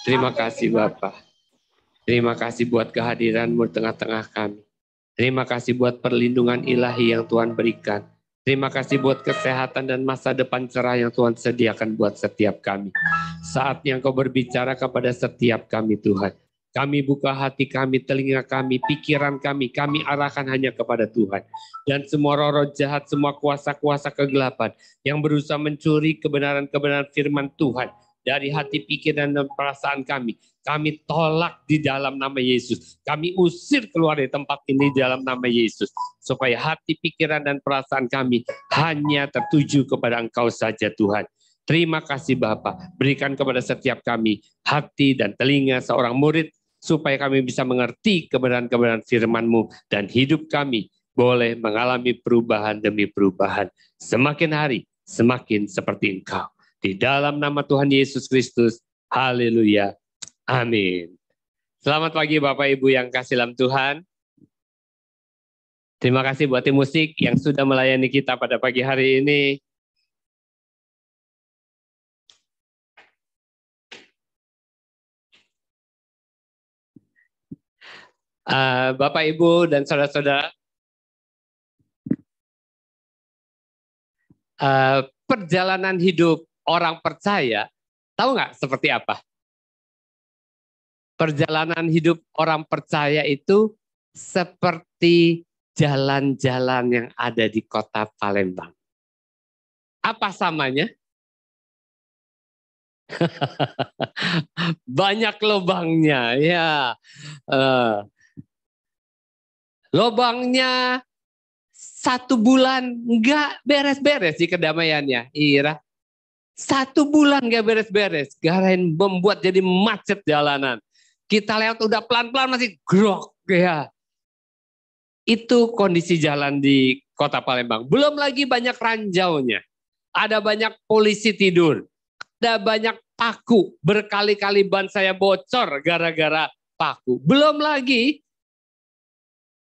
Terima kasih Bapak. Terima kasih buat kehadiran-Mu di tengah-tengah kami. Terima kasih buat perlindungan ilahi yang Tuhan berikan. Terima kasih buat kesehatan dan masa depan cerah yang Tuhan sediakan buat setiap kami. Saatnya Engkau berbicara kepada setiap kami Tuhan. Kami buka hati kami, telinga kami, pikiran kami arahkan hanya kepada Tuhan. Dan semua roh-roh jahat, semua kuasa-kuasa kegelapan yang berusaha mencuri kebenaran-kebenaran firman Tuhan dari hati, pikiran, dan perasaan kami tolak di dalam nama Yesus. Kami usir keluar dari tempat ini di dalam nama Yesus. Supaya hati, pikiran, dan perasaan kami hanya tertuju kepada Engkau saja Tuhan. Terima kasih Bapa. Berikan kepada setiap kami hati dan telinga seorang murid, supaya kami bisa mengerti kebenaran-kebenaran firman-Mu, dan hidup kami boleh mengalami perubahan demi perubahan. Semakin hari, semakin seperti Engkau. Di dalam nama Tuhan Yesus Kristus, haleluya, amin. Selamat pagi Bapak Ibu yang kasih dalam Tuhan. Terima kasih buat tim musik yang sudah melayani kita pada pagi hari ini. Bapak, Ibu, dan saudara-saudara, perjalanan hidup orang percaya, tahu nggak seperti apa? Perjalanan hidup orang percaya itu seperti jalan-jalan yang ada di kota Palembang. Apa samanya? Banyak lubangnya, ya. Lubangnya 1 bulan nggak beres-beres di kedamaiannya, Ira. 1 bulan nggak beres-beres, garain membuat jadi macet jalanan. Kita lewat udah pelan-pelan masih grok, ya. Itu kondisi jalan di kota Palembang. Belum lagi banyak ranjaunya. Ada banyak polisi tidur. Ada banyak paku. Berkali-kali ban saya bocor gara-gara paku. Belum lagi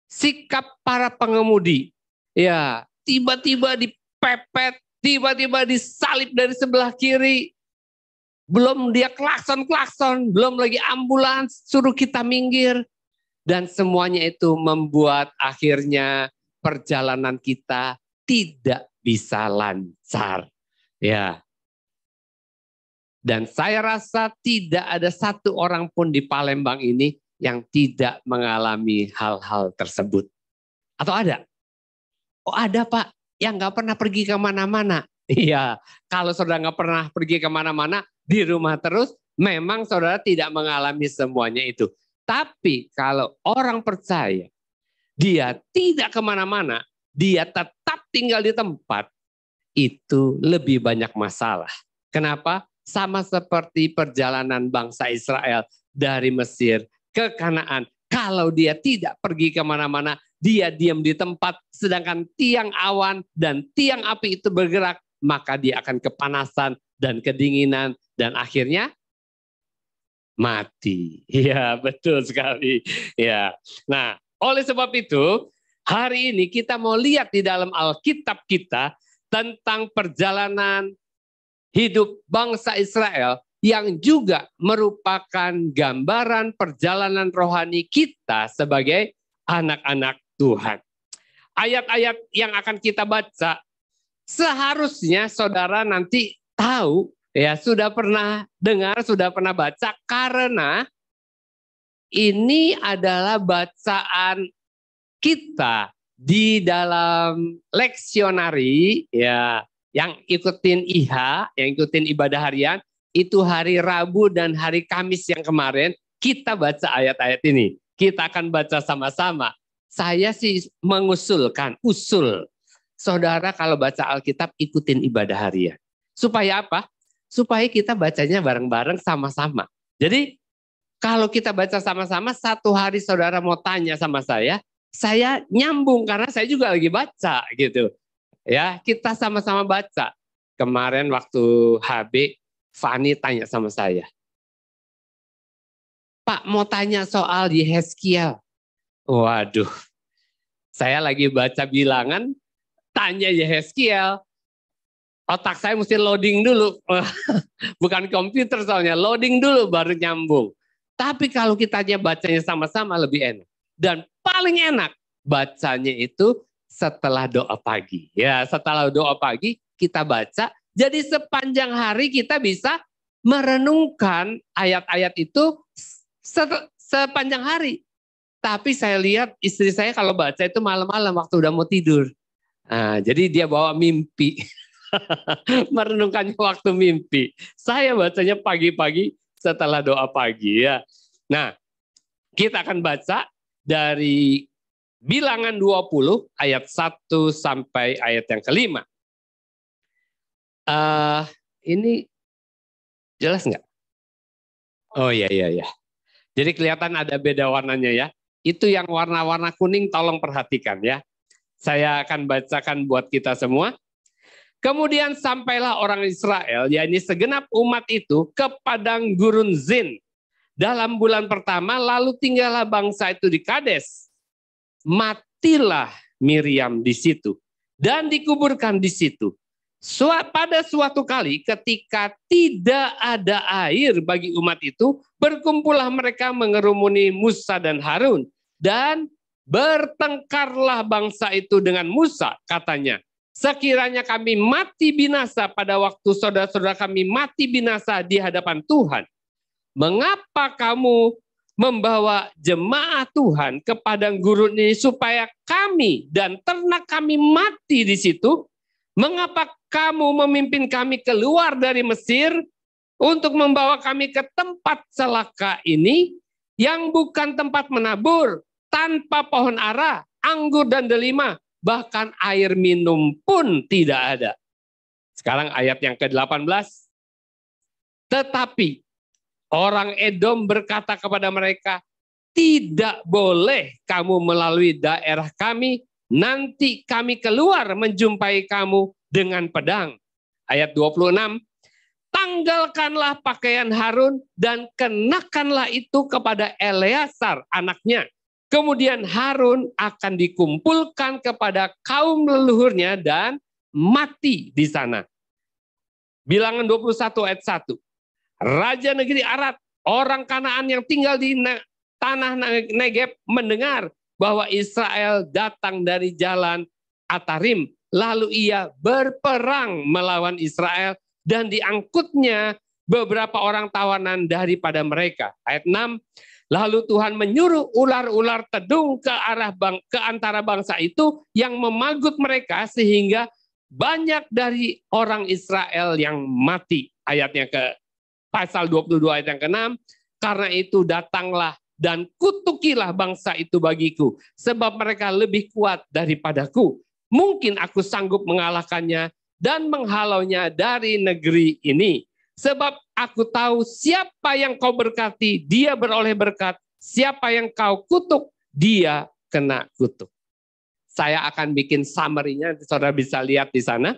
sikap para pengemudi. Ya, tiba-tiba dipepet, tiba-tiba disalip dari sebelah kiri. Belum dia klakson-klakson, belum lagi ambulans suruh kita minggir. Dan semuanya itu membuat akhirnya perjalanan kita tidak bisa lancar. Ya. Dan saya rasa tidak ada satu orang pun di Palembang ini yang tidak mengalami hal-hal tersebut. Atau ada? Oh ada Pak, yang nggak pernah pergi kemana-mana. Iya, kalau saudara nggak pernah pergi kemana-mana, di rumah terus, memang saudara tidak mengalami semuanya itu. Tapi kalau orang percaya, dia tidak kemana-mana, dia tetap tinggal di tempat, itu lebih banyak masalah. Kenapa? Sama seperti perjalanan bangsa Israel dari Mesir ke Kanaan. Kalau dia tidak pergi kemana-mana, dia diam di tempat, sedangkan tiang awan dan tiang api itu bergerak, maka dia akan kepanasan dan kedinginan, dan akhirnya mati. Iya, betul sekali. Ya. Nah, oleh sebab itu, hari ini kita mau lihat di dalam Alkitab kita tentang perjalanan hidup bangsa Israel yang juga merupakan gambaran perjalanan rohani kita sebagai anak-anak Tuhan. Ayat-ayat yang akan kita baca, seharusnya saudara nanti tahu, ya sudah pernah dengar, sudah pernah baca, karena ini adalah bacaan kita di dalam leksionari, ya, yang ikutin IH, yang ikutin ibadah harian, itu hari Rabu dan hari Kamis yang kemarin, kita baca ayat-ayat ini. Kita akan baca sama-sama. Saya sih mengusulkan, saudara kalau baca Alkitab ikutin ibadah harian. Supaya apa? Supaya kita bacanya bareng-bareng sama-sama. Jadi kalau kita baca sama-sama, satu hari saudara mau tanya sama saya nyambung karena saya juga lagi baca gitu. Ya, kita sama-sama baca. Kemarin waktu HB, Fani tanya sama saya, Pak mau tanya soal Yehezkiel. Waduh, saya lagi baca bilangan, tanya Yehezkiel. Otak saya mesti loading dulu. Bukan komputer soalnya, loading dulu baru nyambung. Tapi kalau kita bacanya sama-sama lebih enak. Dan paling enak bacanya itu setelah doa pagi. Ya, setelah doa pagi kita baca. Jadi sepanjang hari kita bisa merenungkan ayat-ayat itu sepanjang hari. Tapi saya lihat istri saya kalau baca itu malam-malam waktu udah mau tidur. Nah, jadi dia bawa mimpi. Merenungkannya waktu mimpi. Saya bacanya pagi-pagi setelah doa pagi ya. Nah, kita akan baca dari Bilangan 20 ayat 1 sampai ayat yang kelima. Ini jelas nggak? Oh iya. Jadi kelihatan ada beda warnanya ya. Itu yang warna-warna kuning tolong perhatikan ya. Saya akan bacakan buat kita semua. Kemudian sampailah orang Israel, yakni segenap umat itu, ke padang gurun Zin. Dalam bulan pertama, lalu tinggallah bangsa itu di Kades. Matilah Miriam di situ dan dikuburkan di situ. Pada suatu kali ketika tidak ada air bagi umat itu, berkumpullah mereka mengerumuni Musa dan Harun. Dan bertengkarlah bangsa itu dengan Musa, katanya. Sekiranya kami mati binasa pada waktu saudara-saudara kami mati binasa di hadapan Tuhan. Mengapa kamu membawa jemaah Tuhan ke padang gurun ini supaya kami dan ternak kami mati di situ? Mengapa kamu memimpin kami keluar dari Mesir untuk membawa kami ke tempat celaka ini yang bukan tempat menabur, tanpa pohon ara, anggur dan delima, bahkan air minum pun tidak ada. Sekarang ayat yang ke-18. Tetapi orang Edom berkata kepada mereka, tidak boleh kamu melalui daerah kami, nanti kami keluar menjumpai kamu dengan pedang. Ayat 26. Tanggalkanlah pakaian Harun dan kenakanlah itu kepada Eleazar anaknya. Kemudian Harun akan dikumpulkan kepada kaum leluhurnya dan mati di sana. Bilangan 21 ayat 1. Raja negeri Arad, orang Kanaan yang tinggal di tanah Negeb mendengar bahwa Israel datang dari jalan Atarim. Lalu ia berperang melawan Israel dan diangkutnya beberapa orang tawanan daripada mereka. Ayat 6. Lalu Tuhan menyuruh ular-ular tedung ke antara bangsa itu yang memagut mereka sehingga banyak dari orang Israel yang mati. Ayatnya ke pasal 22 ayat yang ke-6. Karena itu datanglah dan kutukilah bangsa itu bagiku, sebab mereka lebih kuat daripadaku. Mungkin aku sanggup mengalahkannya dan menghalaunya dari negeri ini. Sebab aku tahu siapa yang kau berkati, dia beroleh berkat. Siapa yang kau kutuk, dia kena kutuk. Saya akan bikin summary-nya, saudara bisa lihat di sana.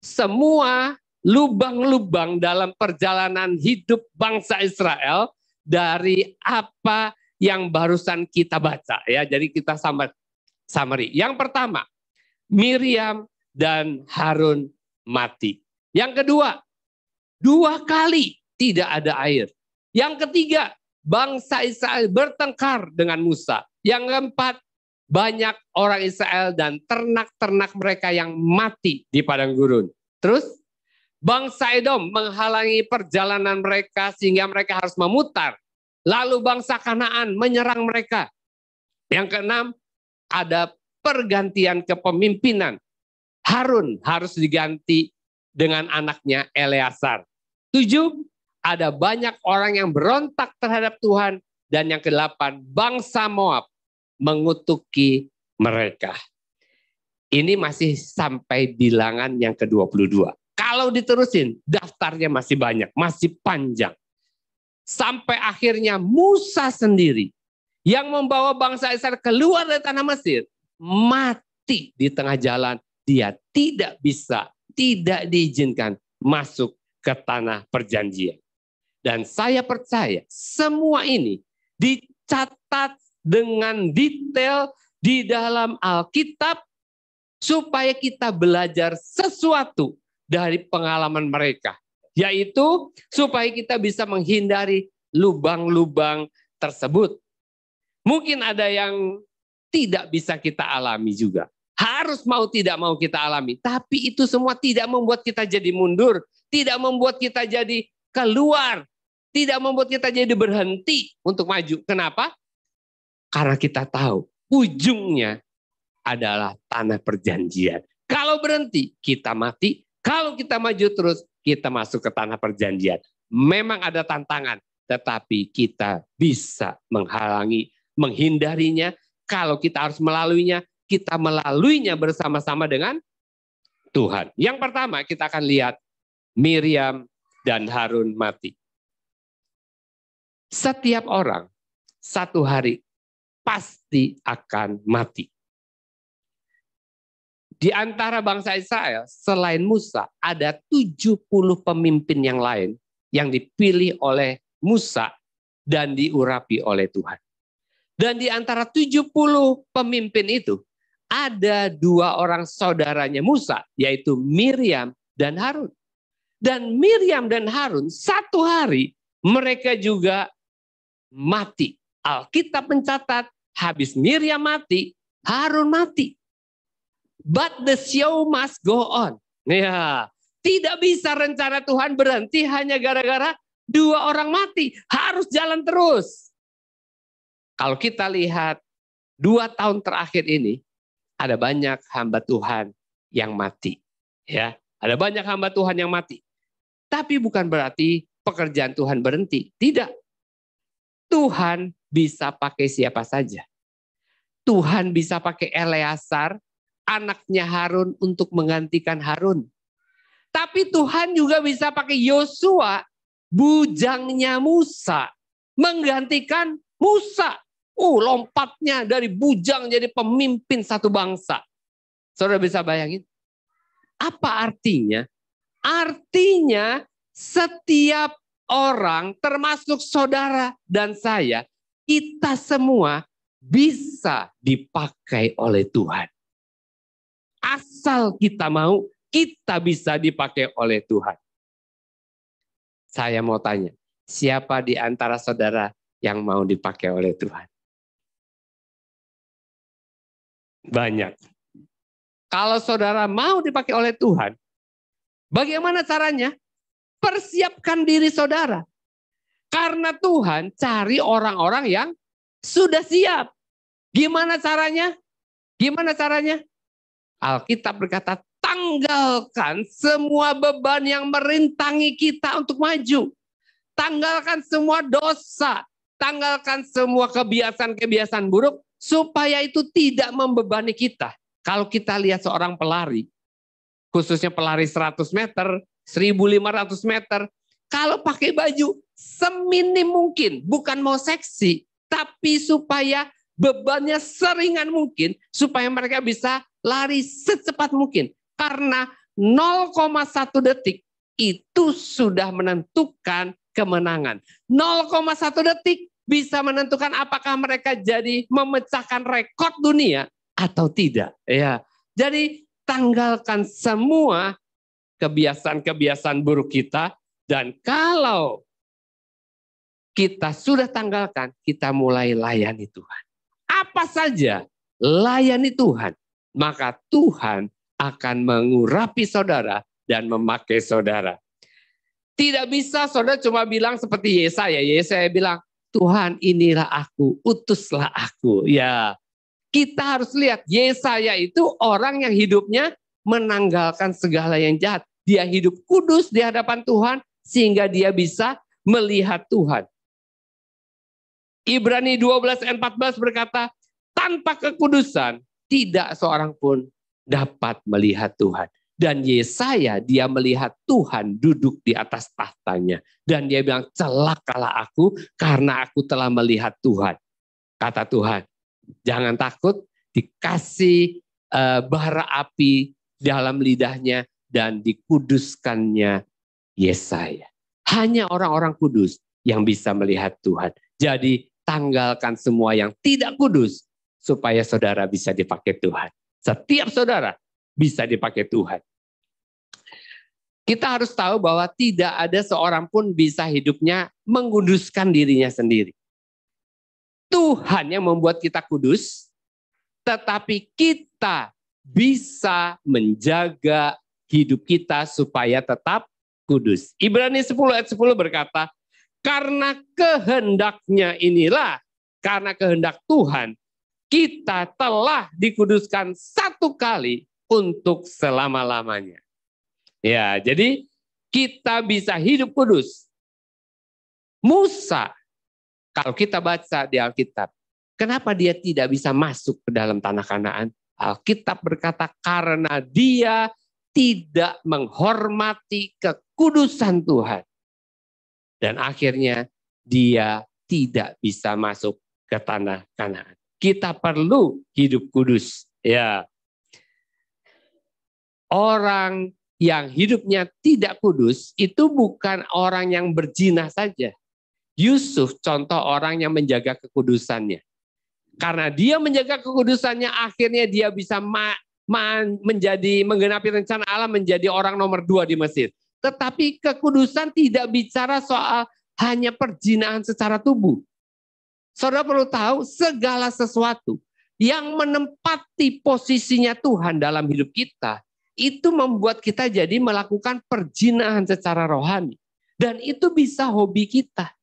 Semua lubang-lubang dalam perjalanan hidup bangsa Israel dari apa yang barusan kita baca. Ya, jadi kita summary. Yang pertama, Miriam dan Harun mati. Yang kedua, 2 kali tidak ada air. Yang ketiga, bangsa Israel bertengkar dengan Musa. Yang keempat, banyak orang Israel dan ternak-ternak mereka yang mati di padang gurun. Terus, bangsa Edom menghalangi perjalanan mereka sehingga mereka harus memutar. Lalu bangsa Kanaan menyerang mereka. Yang keenam, ada pergantian kepemimpinan. Harun harus diganti dengan anaknya Eleazar. 7, ada banyak orang yang berontak terhadap Tuhan. Dan yang ke-8, bangsa Moab mengutuki mereka. Ini masih sampai bilangan yang ke-22. Kalau diterusin, daftarnya masih banyak, masih panjang. Sampai akhirnya Musa sendiri yang membawa bangsa Israel keluar dari tanah Mesir, mati di tengah jalan. Dia tidak bisa, tidak diizinkan masuk ke tanah perjanjian. Dan saya percaya semua ini dicatat dengan detail di dalam Alkitab supaya kita belajar sesuatu dari pengalaman mereka. Yaitu supaya kita bisa menghindari lubang-lubang tersebut. Mungkin ada yang tidak bisa kita alami juga. Harus mau tidak mau kita alami. Tapi itu semua tidak membuat kita jadi mundur. Tidak membuat kita jadi keluar. Tidak membuat kita jadi berhenti untuk maju. Kenapa? Karena kita tahu ujungnya adalah tanah perjanjian. Kalau berhenti, kita mati. Kalau kita maju terus, kita masuk ke tanah perjanjian. Memang ada tantangan, tetapi kita bisa menghalangi, menghindarinya. Kalau kita harus melaluinya, kita melaluinya bersama-sama dengan Tuhan. Yang pertama kita akan lihat Miriam dan Harun mati. Setiap orang satu hari pasti akan mati. Di antara bangsa Israel, selain Musa, ada 70 pemimpin yang lain yang dipilih oleh Musa dan diurapi oleh Tuhan. Dan di antara 70 pemimpin itu, ada 2 orang saudaranya Musa, yaitu Miriam dan Harun. Dan Miriam dan Harun satu hari mereka juga mati. Alkitab mencatat habis Miriam mati, Harun mati. But the show must go on. Ya, tidak bisa rencana Tuhan berhenti hanya gara-gara 2 orang mati. Harus jalan terus. Kalau kita lihat 2 tahun terakhir ini, ada banyak hamba Tuhan yang mati. Ya, ada banyak hamba Tuhan yang mati. Tapi bukan berarti pekerjaan Tuhan berhenti. Tidak. Tuhan bisa pakai siapa saja. Tuhan bisa pakai Eleazar, anaknya Harun, untuk menggantikan Harun. Tapi Tuhan juga bisa pakai Yosua, bujangnya Musa, menggantikan Musa. Lompatnya dari bujang jadi pemimpin satu bangsa. Saudara bisa bayangin? Apa artinya? Artinya setiap orang, termasuk saudara dan saya, kita semua bisa dipakai oleh Tuhan. Asal kita mau, kita bisa dipakai oleh Tuhan. Saya mau tanya, siapa di antara saudara yang mau dipakai oleh Tuhan? Banyak. Kalau saudara mau dipakai oleh Tuhan, bagaimana caranya? Persiapkan diri saudara. Karena Tuhan cari orang-orang yang sudah siap. Gimana caranya? Gimana caranya? Alkitab berkata, tanggalkan semua beban yang merintangi kita untuk maju. Tanggalkan semua dosa. Tanggalkan semua kebiasaan-kebiasaan buruk, supaya itu tidak membebani kita. Kalau kita lihat seorang pelari, khususnya pelari 100 meter, 1.500 meter, kalau pakai baju seminim mungkin, bukan mau seksi, tapi supaya bebannya seringan mungkin, supaya mereka bisa lari secepat mungkin. Karena 0,1 detik itu sudah menentukan kemenangan. 0,1 detik bisa menentukan apakah mereka jadi memecahkan rekor dunia atau tidak. Ya, jadi tanggalkan semua kebiasaan-kebiasaan buruk kita, dan kalau kita sudah tanggalkan, kita mulai layani Tuhan. Apa saja layani Tuhan, maka Tuhan akan mengurapi saudara dan memakai saudara. Tidak bisa saudara cuma bilang seperti Yesaya. Yesaya bilang, Tuhan inilah aku, utuslah aku. Ya, kita harus lihat Yesaya itu orang yang hidupnya menanggalkan segala yang jahat. Dia hidup kudus di hadapan Tuhan sehingga dia bisa melihat Tuhan. Ibrani 12:14 berkata, tanpa kekudusan tidak seorang pun dapat melihat Tuhan. Dan Yesaya, dia melihat Tuhan duduk di atas tahtanya. Dan dia bilang, celakalah aku karena aku telah melihat Tuhan. Kata Tuhan, jangan takut, dikasih bara api dalam lidahnya dan dikuduskannya Yesaya. Hanya orang-orang kudus yang bisa melihat Tuhan. Jadi tanggalkan semua yang tidak kudus supaya saudara bisa dipakai Tuhan. Setiap saudara bisa dipakai Tuhan. Kita harus tahu bahwa tidak ada seorang pun bisa hidupnya menguduskan dirinya sendiri. Tuhan yang membuat kita kudus, tetapi kita bisa menjaga hidup kita supaya tetap kudus. Ibrani 10 ayat 10 berkata, karena kehendaknya inilah, karena kehendak Tuhan, kita telah dikuduskan satu kali untuk selama-lamanya. Ya, jadi kita bisa hidup kudus. Musa, kalau kita baca di Alkitab, kenapa dia tidak bisa masuk ke dalam tanah Kanaan? Alkitab berkata karena dia tidak menghormati kekudusan Tuhan. Dan akhirnya dia tidak bisa masuk ke tanah Kanaan. Kita perlu hidup kudus. Ya. Orang yang hidupnya tidak kudus itu bukan orang yang berzina saja. Yusuf contoh orang yang menjaga kekudusannya. Karena dia menjaga kekudusannya, akhirnya dia bisa menggenapi rencana Allah menjadi orang nomor 2 di Mesir. Tetapi kekudusan tidak bicara soal hanya perzinahan secara tubuh. Saudara perlu tahu segala sesuatu yang menempati posisinya Tuhan dalam hidup kita, itu membuat kita jadi melakukan perzinahan secara rohani. Dan itu bisa hobi kita.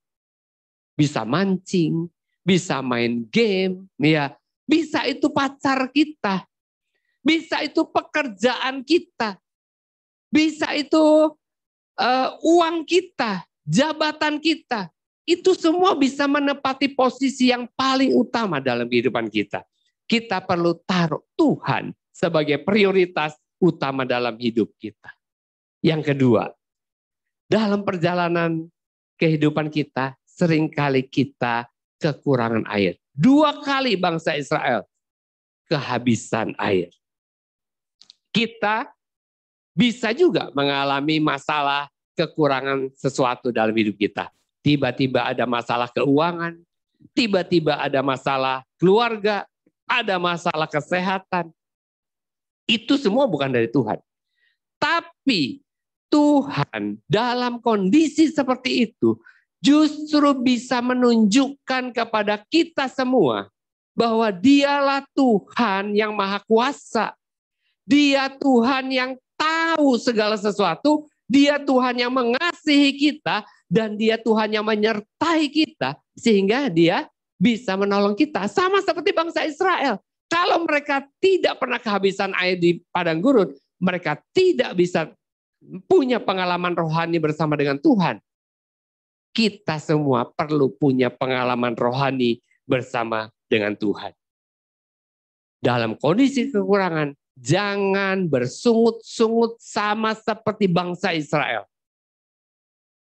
Bisa mancing, bisa main game, ya, bisa itu pacar kita, bisa itu pekerjaan kita, bisa itu uang kita, jabatan kita. Itu semua bisa menepati posisi yang paling utama dalam kehidupan kita. Kita perlu taruh Tuhan sebagai prioritas utama dalam hidup kita. Yang kedua, dalam perjalanan kehidupan kita, seringkali kita kekurangan air. 2 kali bangsa Israel kehabisan air. Kita bisa juga mengalami masalah kekurangan sesuatu dalam hidup kita. Tiba-tiba ada masalah keuangan, tiba-tiba ada masalah keluarga, ada masalah kesehatan. Itu semua bukan dari Tuhan. Tapi Tuhan dalam kondisi seperti itu justru bisa menunjukkan kepada kita semua bahwa dialah Tuhan yang maha kuasa. Dia Tuhan yang tahu segala sesuatu. Dia Tuhan yang mengasihi kita. Dan dia Tuhan yang menyertai kita. Sehingga dia bisa menolong kita. Sama seperti bangsa Israel. Kalau mereka tidak pernah kehabisan air di padang gurun, mereka tidak bisa punya pengalaman rohani bersama dengan Tuhan. Kita semua perlu punya pengalaman rohani bersama dengan Tuhan. Dalam kondisi kekurangan, jangan bersungut-sungut sama seperti bangsa Israel.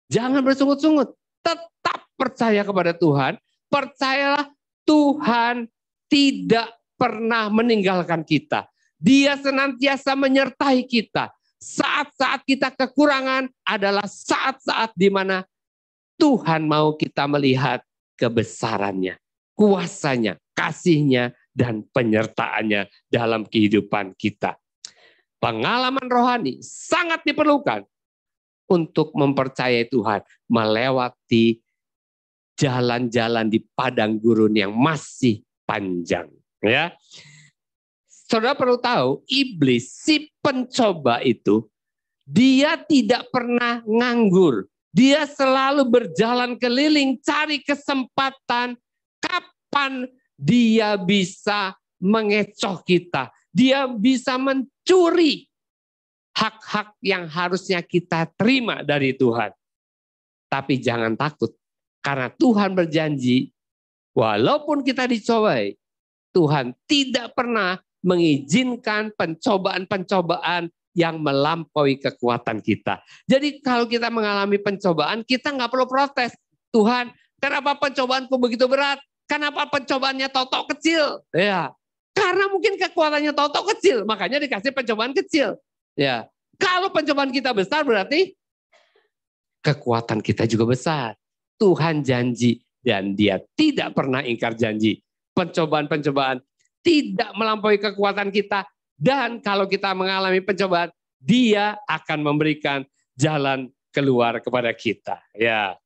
Jangan bersungut-sungut, tetap percaya kepada Tuhan. Percayalah Tuhan tidak pernah meninggalkan kita. Dia senantiasa menyertai kita. Saat-saat kita kekurangan adalah saat-saat di mana Tuhan mau kita melihat kebesarannya, kuasanya, kasihnya, dan penyertaannya dalam kehidupan kita. Pengalaman rohani sangat diperlukan untuk mempercayai Tuhan melewati jalan-jalan di padang gurun yang masih panjang. Ya, saudara perlu tahu, iblis, si pencoba itu, dia tidak pernah nganggur. Dia selalu berjalan keliling, cari kesempatan kapan dia bisa mengecoh kita. Dia bisa mencuri hak-hak yang harusnya kita terima dari Tuhan. Tapi jangan takut, karena Tuhan berjanji, walaupun kita dicobai, Tuhan tidak pernah mengizinkan pencobaan-pencobaan yang melampaui kekuatan kita. Jadi kalau kita mengalami pencobaan, kita nggak perlu protes. Tuhan, kenapa pencobaanku begitu berat? Kenapa pencobaannya tok-tok kecil? Ya, karena mungkin kekuatannya tok-tok kecil, makanya dikasih pencobaan kecil. Ya, kalau pencobaan kita besar berarti kekuatan kita juga besar. Tuhan janji dan Dia tidak pernah ingkar janji. Pencobaan-pencobaan tidak melampaui kekuatan kita Dan kalau kita mengalami pencobaan, Dia akan memberikan jalan keluar kepada kita. Ya.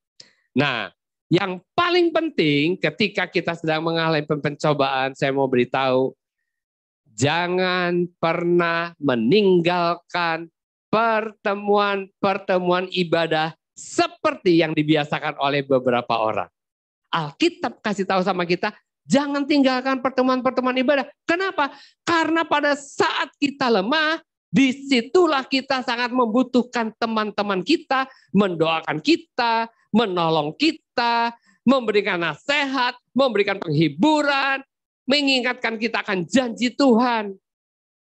Nah, yang paling penting ketika kita sedang mengalami pencobaan, saya mau beritahu, jangan pernah meninggalkan pertemuan-pertemuan ibadah seperti yang dibiasakan oleh beberapa orang. Alkitab kasih tahu sama kita, jangan tinggalkan pertemuan-pertemuan ibadah. Kenapa? Karena pada saat kita lemah, disitulah kita sangat membutuhkan teman-teman kita, mendoakan kita, menolong kita, memberikan nasihat, memberikan penghiburan, mengingatkan kita akan janji Tuhan.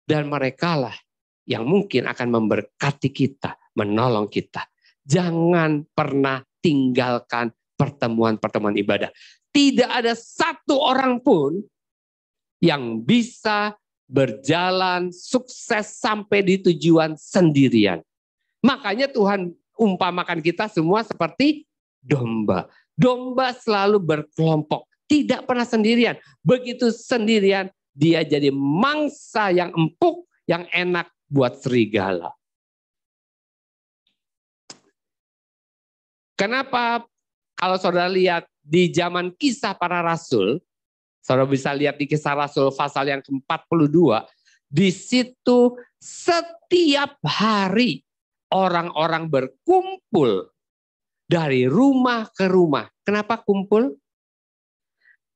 Dan merekalah yang mungkin akan memberkati kita, menolong kita. Jangan pernah tinggalkan pertemuan-pertemuan ibadah. Tidak ada satu orang pun yang bisa berjalan sukses sampai di tujuan sendirian. Makanya Tuhan umpamakan kita semua seperti domba. Domba selalu berkelompok, tidak pernah sendirian. Begitu sendirian, dia jadi mangsa yang empuk, yang enak buat serigala. Kenapa kalau saudara lihat di zaman Kisah Para Rasul, saudara bisa lihat di Kisah Rasul pasal yang ke-42, di situ setiap hari orang-orang berkumpul dari rumah ke rumah. Kenapa kumpul?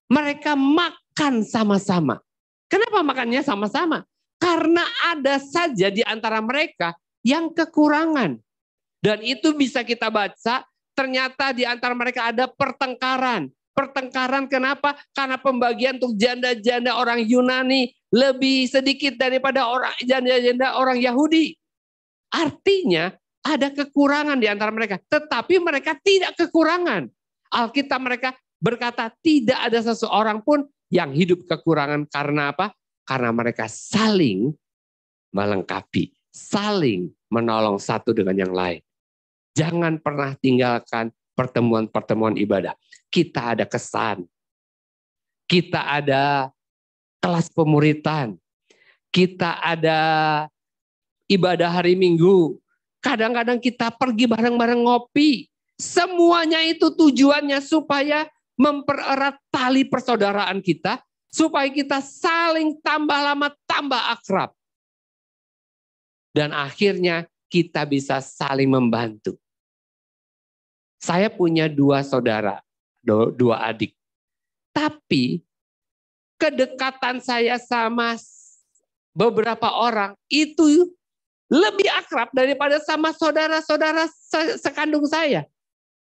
Mereka makan sama-sama. Kenapa makannya sama-sama? Karena ada saja di antara mereka yang kekurangan. Dan itu bisa kita baca, ternyata di antara mereka ada pertengkaran. Pertengkaran kenapa? Karena pembagian untuk janda-janda orang Yunani lebih sedikit daripada janda-janda orang Yahudi. Artinya ada kekurangan di antara mereka. Tetapi mereka tidak kekurangan. Alkitab mereka berkata tidak ada seseorang pun yang hidup kekurangan. Karena apa? Karena mereka saling melengkapi. Saling menolong satu dengan yang lain. Jangan pernah tinggalkan pertemuan-pertemuan ibadah. Kita ada kesan. Kita ada kelas pemuritan. Kita ada ibadah hari Minggu. Kadang-kadang kita pergi bareng-bareng ngopi. Semuanya itu tujuannya supaya mempererat tali persaudaraan kita. Supaya kita saling tambah lama, tambah akrab. Dan akhirnya kita bisa saling membantu. Saya punya 2 saudara, 2 adik. Tapi kedekatan saya sama beberapa orang itu lebih akrab daripada sama saudara-saudara sekandung saya.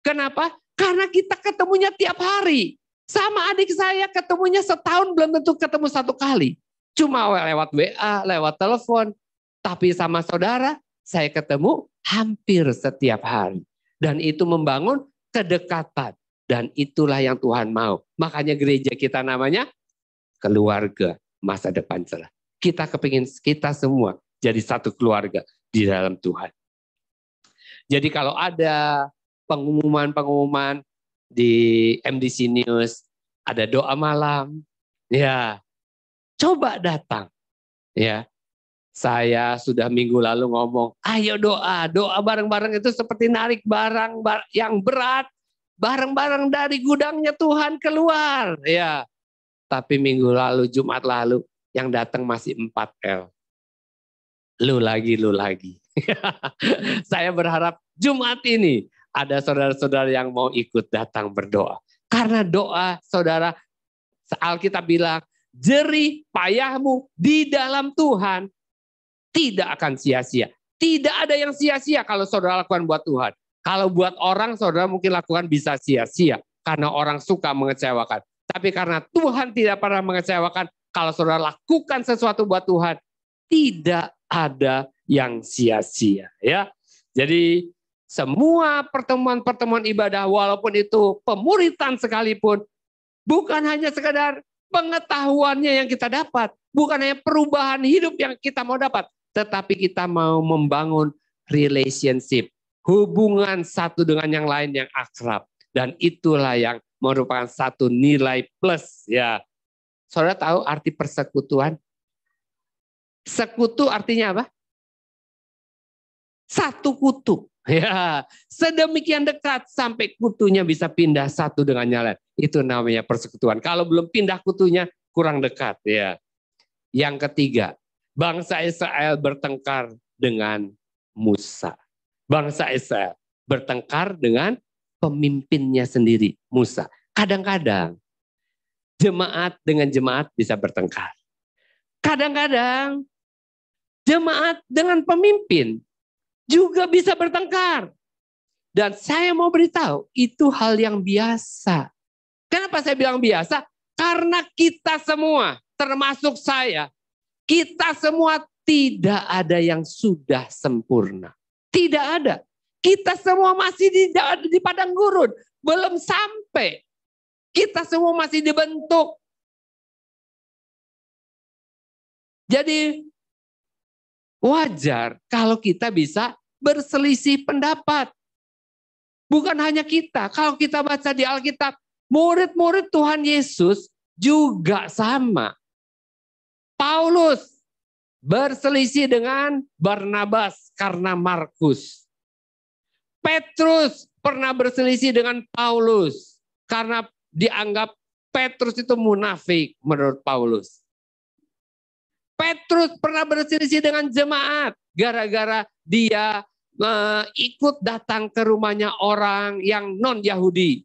Kenapa? Karena kita ketemunya tiap hari. Sama adik saya ketemunya setahun belum tentu ketemu 1 kali. Cuma lewat WA, lewat telepon. Tapi sama saudara saya ketemu hampir setiap hari. Dan itu membangun kedekatan. Dan itulah yang Tuhan mau. Makanya gereja kita namanya keluarga masa depan cerah. Kita kepingin kita semua jadi satu keluarga di dalam Tuhan. Jadi kalau ada pengumuman-pengumuman di MDC News, ada doa malam, ya coba datang. Ya, saya sudah minggu lalu ngomong, ayo doa bareng-bareng itu seperti narik barang yang berat, barang-barang dari gudangnya Tuhan keluar. Ya, tapi minggu lalu, Jumat lalu, yang datang masih 4L. Lu lagi. Saya berharap Jumat ini ada saudara-saudara yang mau ikut datang berdoa. Karena doa saudara, Alkitab bilang, jerih payahmu di dalam Tuhan tidak akan sia-sia. Tidak ada yang sia-sia kalau saudara lakukan buat Tuhan. Kalau buat orang, saudara mungkin lakukan bisa sia-sia. Karena orang suka mengecewakan. Tapi karena Tuhan tidak pernah mengecewakan, kalau saudara lakukan sesuatu buat Tuhan, tidak ada yang sia-sia. Ya. Jadi semua pertemuan-pertemuan ibadah, walaupun itu pemuritan sekalipun, bukan hanya sekedar pengetahuannya yang kita dapat. Bukan hanya perubahan hidup yang kita mau dapat. Tetapi kita mau membangun relationship. Hubungan satu dengan yang lain yang akrab. Dan itulah yang merupakan satu nilai plus. Ya, saudara tahu arti persekutuan? Sekutu artinya apa? Satu kutu. Ya, sedemikian dekat sampai kutunya bisa pindah satu dengan yang lain. Itu namanya persekutuan. Kalau belum pindah kutunya kurang dekat ya. Yang ketiga, bangsa Israel bertengkar dengan Musa. Bangsa Israel bertengkar dengan pemimpinnya sendiri, Musa. Kadang-kadang jemaat dengan jemaat bisa bertengkar. Kadang-kadang jemaat dengan pemimpin juga bisa bertengkar. Dan saya mau beritahu, itu hal yang biasa. Kenapa saya bilang biasa? Karena kita semua, termasuk saya, kita semua tidak ada yang sudah sempurna. Tidak ada. Kita semua masih di padang gurun. Belum sampai. Kita semua masih dibentuk. Jadi wajar kalau kita bisa berselisih pendapat. Bukan hanya kita. Kalau kita baca di Alkitab, murid-murid Tuhan Yesus juga sama. Paulus berselisih dengan Barnabas karena Markus. Petrus pernah berselisih dengan Paulus karena dianggap Petrus itu munafik menurut Paulus. Petrus pernah berselisih dengan jemaat gara-gara dia ikut datang ke rumahnya orang yang non-Yahudi.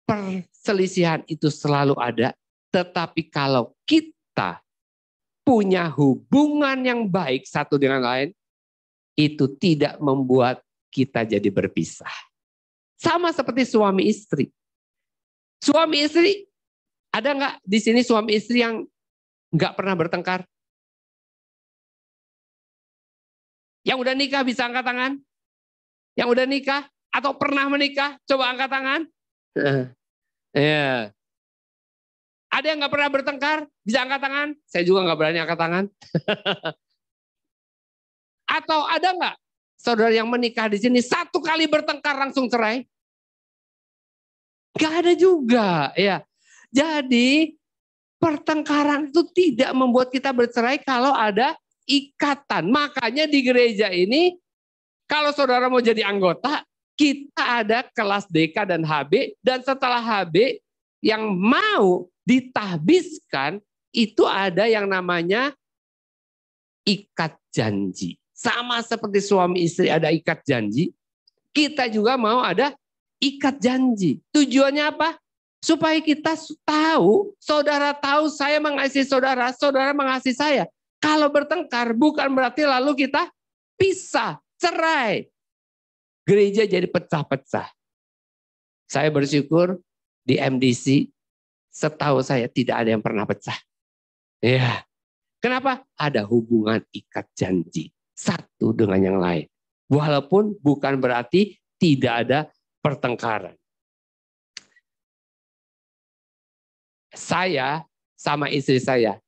Perselisihan itu selalu ada, tetapi kalau kita punya hubungan yang baik satu dengan lain, itu tidak membuat kita jadi berpisah. Sama seperti suami istri. Suami istri, ada nggak di sini suami istri yang nggak pernah bertengkar? Yang udah nikah bisa angkat tangan? Yang udah nikah atau pernah menikah? Coba angkat tangan. Ya. Ada yang nggak pernah bertengkar? Bisa angkat tangan? Saya juga nggak berani angkat tangan. Atau ada nggak saudara yang menikah di sini satu kali bertengkar langsung cerai? Gak ada juga, ya. Jadi pertengkaran itu tidak membuat kita bercerai kalau ada ikatan. Makanya di gereja ini, kalau saudara mau jadi anggota, kita ada kelas DK dan HB, dan setelah HB yang mau ditahbiskan, itu ada yang namanya ikat janji. Sama seperti suami istri ada ikat janji, kita juga mau ada ikat janji. Tujuannya apa? Supaya kita tahu, saudara tahu saya mengasihi saudara, saudara mengasihi saya. Kalau bertengkar bukan berarti lalu kita pisah, cerai. Gereja jadi pecah-pecah. Saya bersyukur di MDC, setahu saya tidak ada yang pernah pecah. Ya. Kenapa? Ada hubungan ikat janji satu dengan yang lain. Walaupun bukan berarti tidak ada pertengkaran. Saya sama istri saya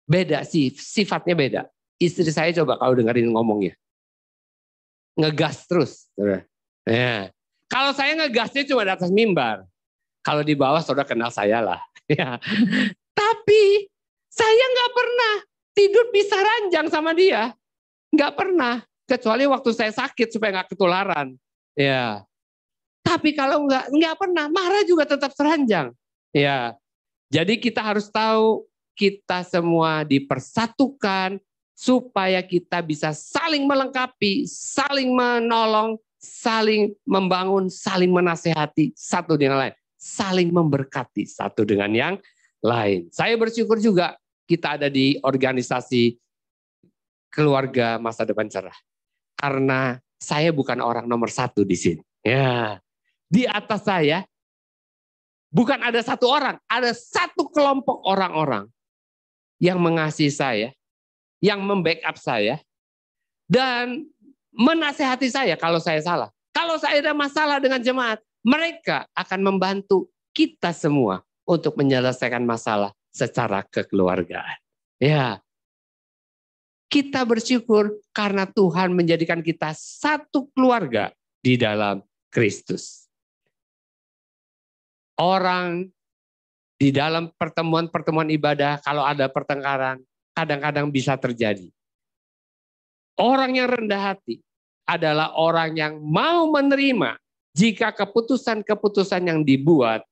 beda sih, sifatnya beda. Istri saya coba kalau dengerin ngomongnya, ngegas terus. Ya. Kalau saya ngegasnya cuma di atas mimbar. Kalau di bawah saudara kenal saya lah. Ya. Tapi saya nggak pernah tidur pisah ranjang sama dia. Nggak pernah. Kecuali waktu saya sakit supaya nggak ketularan. Ya. Tapi kalau nggak pernah, marah juga tetap seranjang. Ya. Jadi kita harus tahu kita semua dipersatukan supaya kita bisa saling melengkapi, saling menolong, saling membangun, saling menasehati satu dengan lain, saling memberkati satu dengan yang lain. Saya bersyukur juga kita ada di organisasi keluarga masa depan cerah. Karena saya bukan orang nomor satu di sini. Ya, di atas saya bukan ada satu orang, ada satu kelompok orang-orang yang mengasihi saya, yang membackup saya, dan menasehati saya kalau saya salah. Kalau saya ada masalah dengan jemaat, mereka akan membantu kita semua untuk menyelesaikan masalah secara kekeluargaan. Ya, kita bersyukur karena Tuhan menjadikan kita satu keluarga di dalam Kristus. Orang Di dalam pertemuan-pertemuan ibadah, kalau ada pertengkaran, kadang-kadang bisa terjadi. Orang yang rendah hati adalah orang yang mau menerima jika keputusan-keputusan yang dibuat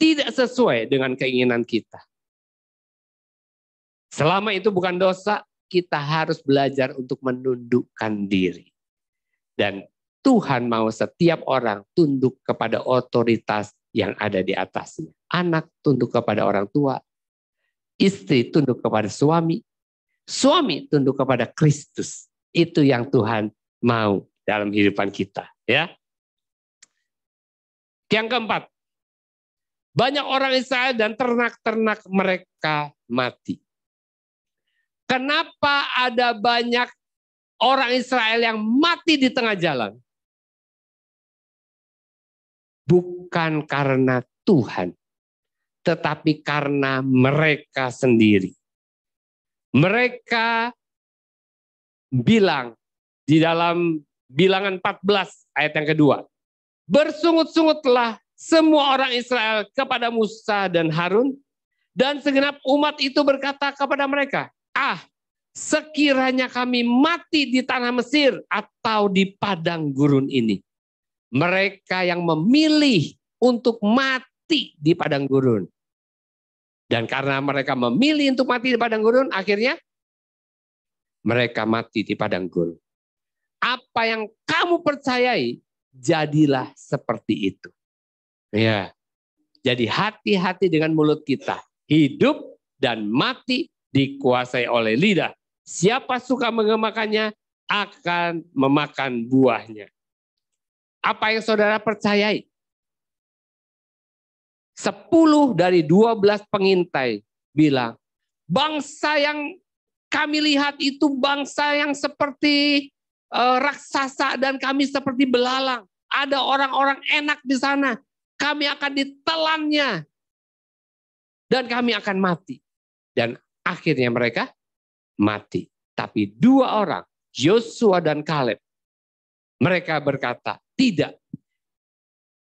tidak sesuai dengan keinginan kita. Selama itu bukan dosa, kita harus belajar untuk menundukkan diri. Dan Tuhan mau setiap orang tunduk kepada otoritas yang ada di atasnya. Anak tunduk kepada orang tua, istri tunduk kepada suami, suami tunduk kepada Kristus. Itu yang Tuhan mau dalam kehidupan kita, ya. Yang keempat, banyak orang Israel dan ternak-ternak mereka mati. Kenapa ada banyak orang Israel yang mati di tengah jalan? Bukan karena Tuhan, tetapi karena mereka sendiri. Mereka bilang di dalam Bilangan 14 ayat yang kedua, bersungut-sungutlah semua orang Israel kepada Musa dan Harun, dan segenap umat itu berkata kepada mereka, sekiranya kami mati di tanah Mesir atau di padang gurun ini. Mereka yang memilih untuk mati di padang gurun. Dan karena mereka memilih untuk mati di padang gurun, akhirnya mereka mati di padang gurun. Apa yang kamu percayai, jadilah seperti itu. Ya. Jadi hati-hati dengan mulut kita. Hidup dan mati dikuasai oleh lidah. Siapa suka mengemakannya akan memakan buahnya. Apa yang saudara percayai? 10 dari 12 pengintai bilang, bangsa yang kami lihat itu bangsa yang seperti raksasa dan kami seperti belalang. Ada orang-orang enak di sana. Kami akan ditelannya. Dan kami akan mati. Dan akhirnya mereka mati. Tapi 2 orang, Yosua dan Kaleb, mereka berkata, tidak.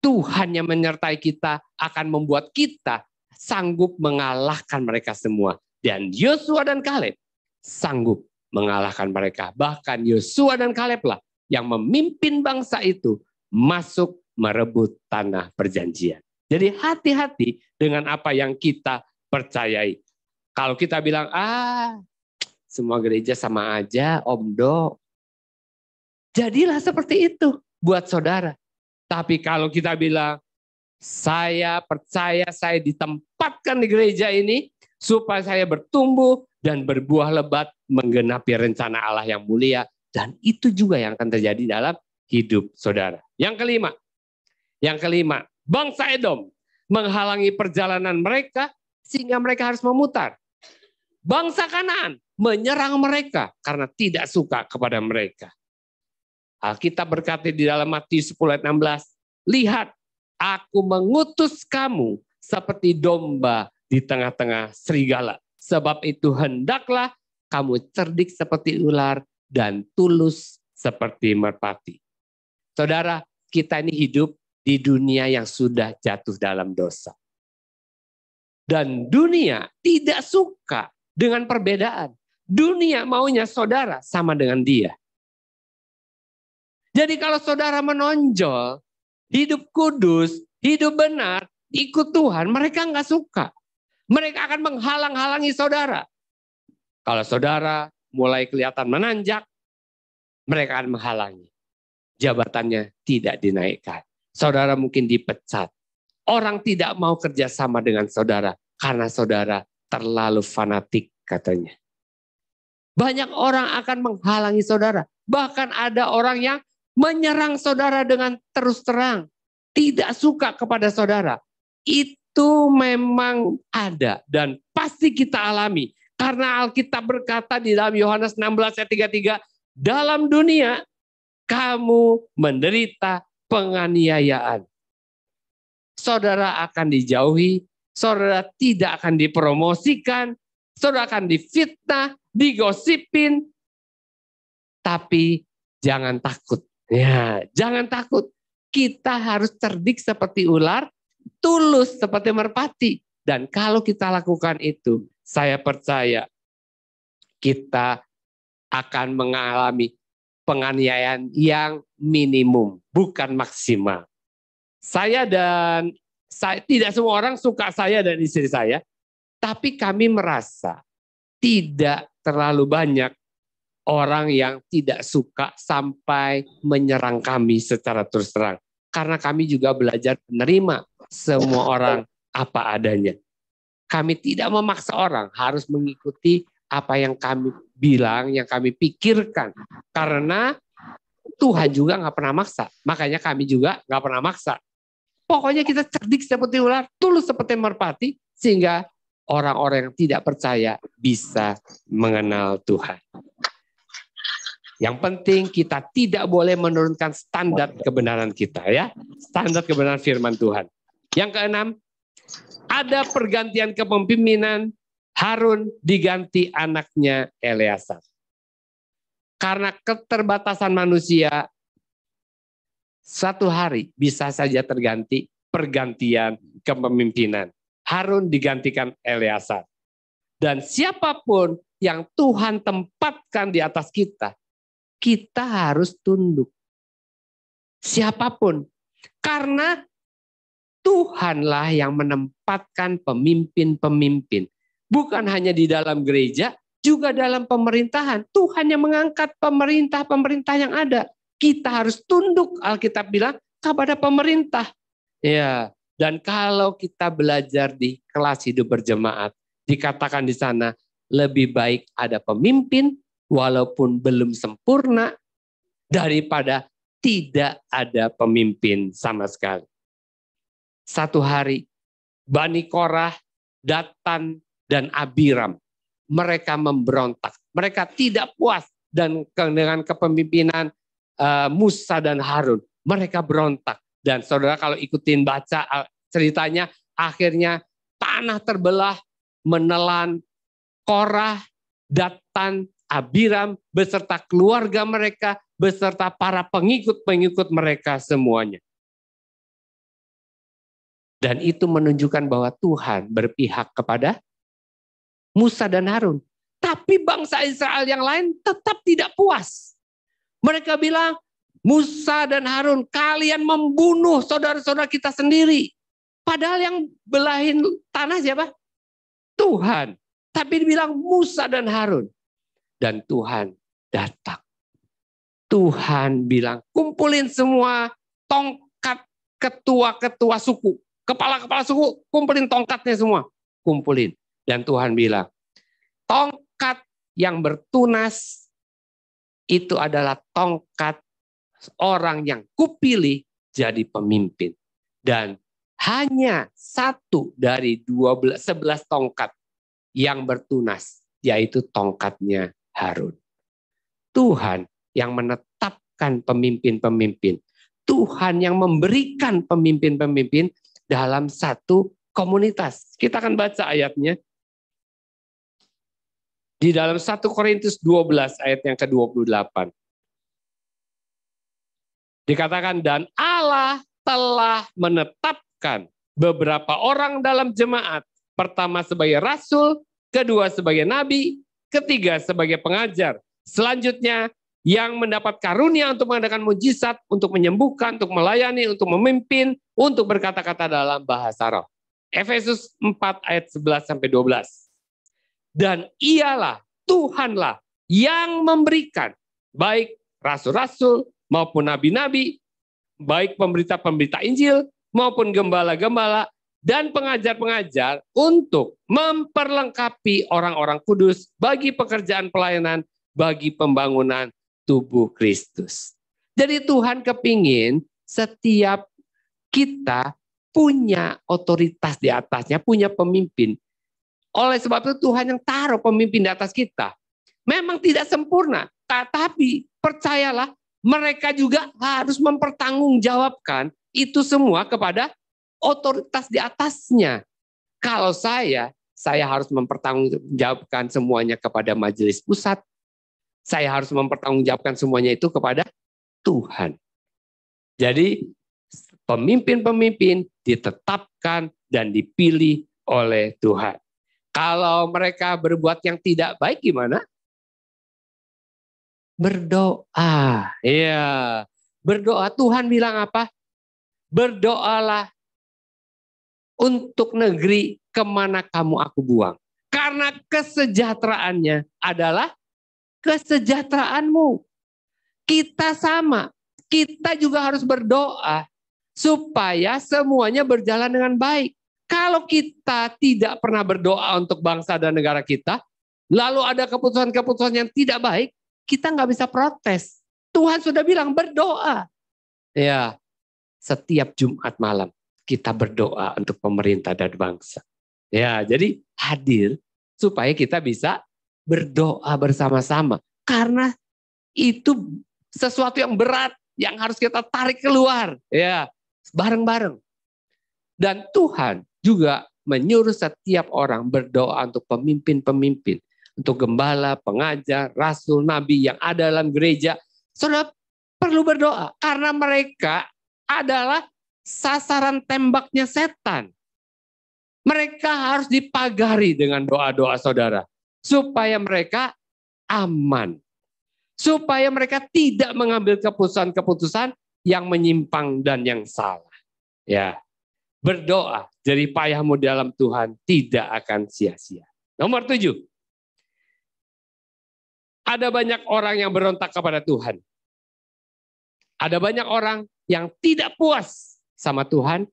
Tuhan yang menyertai kita akan membuat kita sanggup mengalahkan mereka semua. Dan Yosua dan Kaleb sanggup mengalahkan mereka. Bahkan Yosua dan Kaleb lah yang memimpin bangsa itu masuk merebut tanah perjanjian. Jadi hati-hati dengan apa yang kita percayai. Kalau kita bilang, semua gereja sama aja, omdo. Jadilah seperti itu buat saudara. Tapi kalau kita bilang, saya percaya saya ditempatkan di gereja ini supaya saya bertumbuh dan berbuah lebat menggenapi rencana Allah yang mulia. Dan itu juga yang akan terjadi dalam hidup saudara. Yang kelima, bangsa Edom menghalangi perjalanan mereka sehingga mereka harus memutar. Bangsa Kanaan menyerang mereka karena tidak suka kepada mereka. Alkitab berkata di dalam Matius 10 ayat 16, lihat, aku mengutus kamu seperti domba di tengah-tengah serigala. Sebab itu hendaklah kamu cerdik seperti ular dan tulus seperti merpati. Saudara, kita ini hidup di dunia yang sudah jatuh dalam dosa. Dan dunia tidak suka dengan perbedaan. Dunia maunya saudara sama dengan dia. Jadi kalau saudara menonjol, hidup kudus, hidup benar, ikut Tuhan, mereka nggak suka. Mereka akan menghalang-halangi saudara. Kalau saudara mulai kelihatan menanjak, mereka akan menghalangi. Jabatannya tidak dinaikkan. Saudara mungkin dipecat. Orang tidak mau kerjasama dengan saudara karena saudara terlalu fanatik katanya. Banyak orang akan menghalangi saudara. Bahkan ada orang yang menyerang saudara dengan terus terang. Tidak suka kepada saudara. Itu memang ada dan pasti kita alami. Karena Alkitab berkata di dalam Yohanes 16 ayat 33, dalam dunia kamu menderita penganiayaan. Saudara akan dijauhi, saudara tidak akan dipromosikan, saudara akan difitnah, digosipin. Tapi jangan takut. Ya, jangan takut. Kita harus cerdik seperti ular, tulus seperti merpati. Dan kalau kita lakukan itu, saya percaya kita akan mengalami penganiayaan yang minimum, bukan maksimal. Tidak semua orang suka saya dan istri saya, tapi kami merasa tidak terlalu banyak orang yang tidak suka sampai menyerang kami secara terus terang. Karena kami juga belajar menerima semua orang apa adanya. Kami tidak memaksa orang harus mengikuti apa yang kami bilang, yang kami pikirkan. Karena Tuhan juga nggak pernah maksa. Makanya kami juga nggak pernah maksa. Pokoknya kita cerdik seperti ular, tulus seperti merpati, sehingga orang-orang yang tidak percaya bisa mengenal Tuhan. Yang penting kita tidak boleh menurunkan standar kebenaran kita, ya. Standar kebenaran firman Tuhan. Yang keenam, ada pergantian kepemimpinan, Harun diganti anaknya Eleazar. Karena keterbatasan manusia, satu hari bisa saja terganti pergantian kepemimpinan. Harun digantikan Eleazar. Dan siapapun yang Tuhan tempatkan di atas kita, kita harus tunduk. Siapapun. Karena Tuhanlah yang menempatkan pemimpin-pemimpin. Bukan hanya di dalam gereja, juga dalam pemerintahan. Tuhan yang mengangkat pemerintah-pemerintah yang ada. Kita harus tunduk, Alkitab bilang, kepada pemerintah. Ya, dan kalau kita belajar di kelas hidup berjemaat, dikatakan di sana, lebih baik ada pemimpin, walaupun belum sempurna, daripada tidak ada pemimpin sama sekali. Satu hari, Bani Korah, Datan, dan Abiram, mereka memberontak. Mereka tidak puas dengan kepemimpinan Musa dan Harun. Mereka berontak. Dan saudara kalau ikutin baca ceritanya, akhirnya tanah terbelah, menelan Korah, Datan, Abiram, beserta keluarga mereka, beserta para pengikut-pengikut mereka semuanya. Dan itu menunjukkan bahwa Tuhan berpihak kepada Musa dan Harun. Tapi bangsa Israel yang lain tetap tidak puas. Mereka bilang, Musa dan Harun, kalian membunuh saudara-saudara kita sendiri. Padahal yang belahin tanah siapa? Tuhan. Tapi dibilang Musa dan Harun. Dan Tuhan datang. Tuhan bilang, kumpulin semua tongkat ketua-ketua suku. Kepala-kepala suku, kumpulin tongkatnya semua. Kumpulin. Dan Tuhan bilang, tongkat yang bertunas itu adalah tongkat orang yang kupilih jadi pemimpin. Dan hanya satu dari 11 tongkat yang bertunas, yaitu tongkatnya Harun. Tuhan yang menetapkan pemimpin-pemimpin. Tuhan yang memberikan pemimpin-pemimpin dalam satu komunitas. Kita akan baca ayatnya. Di dalam 1 Korintus 12 ayat yang ke-28. Dikatakan, dan Allah telah menetapkan beberapa orang dalam jemaat. Pertama sebagai rasul, kedua sebagai nabi, ketiga sebagai pengajar. Selanjutnya yang mendapat karunia untuk mengadakan mujizat, untuk menyembuhkan, untuk melayani, untuk memimpin, untuk berkata-kata dalam bahasa roh. Efesus 4 ayat 11-12. Dan ialah Tuhanlah yang memberikan baik rasul-rasul maupun nabi-nabi, baik pemberita-pemberita Injil maupun gembala-gembala dan pengajar-pengajar untuk memperlengkapi orang-orang kudus bagi pekerjaan pelayanan, bagi pembangunan tubuh Kristus. Jadi Tuhan kepingin setiap kita punya otoritas di atasnya, punya pemimpin. Oleh sebab itu Tuhan yang taruh pemimpin di atas kita. Memang tidak sempurna, tapi percayalah mereka juga harus mempertanggungjawabkan itu semua kepada otoritas di atasnya. Kalau saya harus mempertanggungjawabkan semuanya kepada majelis pusat. Saya harus mempertanggungjawabkan semuanya itu kepada Tuhan. Jadi pemimpin-pemimpin ditetapkan dan dipilih oleh Tuhan. Kalau mereka berbuat yang tidak baik gimana? Berdoa. Iya. Berdoa. Tuhan bilang apa? Berdoalah untuk negeri kemana kamu aku buang. Karena kesejahteraannya adalah kesejahteraanmu. Kita sama. Kita juga harus berdoa supaya semuanya berjalan dengan baik. Kalau kita tidak pernah berdoa untuk bangsa dan negara kita, lalu ada keputusan-keputusan yang tidak baik, kita nggak bisa protes. Tuhan sudah bilang berdoa. Ya, setiap Jumat malam kita berdoa untuk pemerintah dan bangsa. Ya, jadi hadir supaya kita bisa berdoa bersama-sama. Karena itu sesuatu yang berat yang harus kita tarik keluar. Ya, bareng-bareng. Dan Tuhan juga menyuruh setiap orang berdoa untuk pemimpin-pemimpin, untuk gembala, pengajar, rasul, nabi yang ada dalam gereja. Saudara perlu berdoa karena mereka adalah sasaran tembaknya setan. Mereka harus dipagari dengan doa-doa saudara supaya mereka aman. Supaya mereka tidak mengambil keputusan-keputusan yang menyimpang dan yang salah. Ya. Berdoa, jerih payahmu dalam Tuhan tidak akan sia-sia. Nomor 7. Ada banyak orang yang berontak kepada Tuhan. Ada banyak orang yang tidak puas sama Tuhan,